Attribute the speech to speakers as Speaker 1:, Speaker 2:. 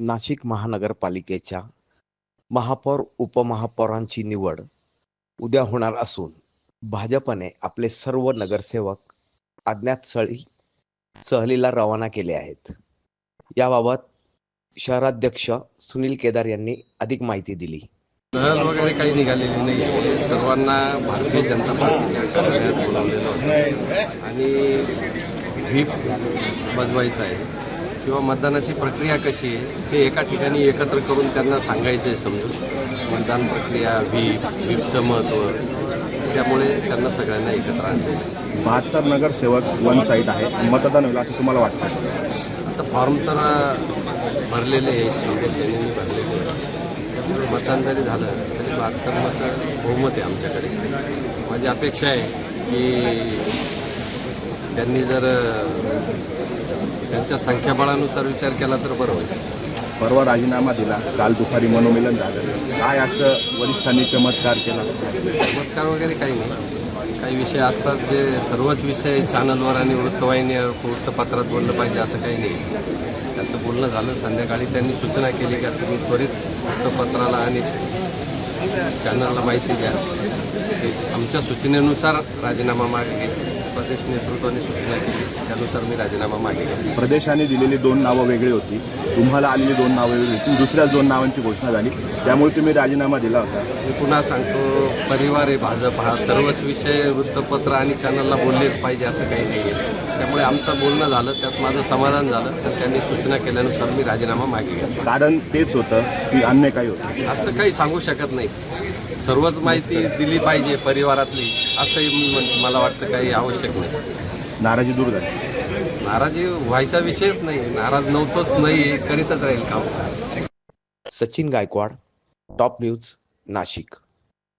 Speaker 1: नाशिक महानगरपालिकेच्या महापौर उपमहापौरांची निवड उद्या होणार असून भाजपने आपले सर्व नगरसेवक अज्ञात सहलीला रवाना केले आहेत. याबाबत शहराध्यक्ष सुनील केदार यांनी अधिक माहिती दिली.
Speaker 2: सहल वगैरे काही निघालेली नाही. सर्वांना भारतीय जनता पार्टीच्या कार्यालयात बोलावलेलं होतं आणि व्हीप बजवायचं आहे किंवा मतदानाची प्रक्रिया कशी आहे ते एका ठिकाणी एकत्र करून त्यांना सांगायचं आहे. समजून मतदान प्रक्रिया व्हीपचं महत्त्व, त्यामुळे त्यांना सगळ्यांना एकत्र आणले.
Speaker 3: 72 नगरसेवक वन साईड आहे, मतदान होईल असं तुम्हाला वाटतं?
Speaker 2: आता फॉर्म तर भरलेले आहे, शिवसेनेने भरलेले आहे. त्यामुळे मतदान जरी झालं तरी 72चं बहुमत आहे आमच्याकडे. माझी अपेक्षा आहे की त्यांनी जर त्यांच्या संख्याबळानुसार विचार केला तर बरं होईल.
Speaker 3: परवा राजीनामा दिला, काल दुपारी मनोमिलन झालं, काय असं वरिष्ठांनी चमत्कार केला?
Speaker 2: चमत्कार वगैरे काही नाही. काही विषय असतात जे सर्वच विषय चॅनलवर आणि वृत्तपत्रात बोललं पाहिजे असं काही नाही. त्यांचं बोलणं झालं. संध्याकाळी त्यांनी सूचना केली का तुम्ही त्वरित वृत्तपत्राला आणि चॅनलला माहिती द्या. आमच्या सूचनेनुसार राजीनामा मागे घेतला. प्रदेश नेतृत्वाने सूचना केली, त्यानुसार मी राजीनामा मागे घेतला.
Speaker 3: प्रदेशाने दिलेली 2 नावं वेगळी होती, तुम्हाला आलेली 2 नावं वेगळी होती, दुसऱ्या 2 नावांची घोषणा झाली, त्यामुळे तुम्ही राजीनामा दिला होता.
Speaker 2: मी पुन्हा सांगतो, परिवार आहे भाजप हा. सर्वच विषय वृत्तपत्र आणि चॅनलला बोललेच पाहिजे असं काही नाही आहे. त्यामुळे आमचं बोलणं झालं, त्यात माझं समाधान झालं, तर त्यांनी सूचना केल्यानुसार मी राजीनामा मागे घेतला.
Speaker 3: कारण तेच होतं की अन्य काही होतं?
Speaker 2: असं काही सांगू शकत नाही. सर्वच माहिती दिली पाहिजे परिवारातली, असंही मला वाटतं काही आवश्यक नाही.
Speaker 3: नाराजी दूर झाली?
Speaker 2: नाराजी व्हायचा विषयच नाही. नाराज नव्हतोच, नाही करीतच राहील काम.
Speaker 1: Sachin Gaikwad, top news, Nashik.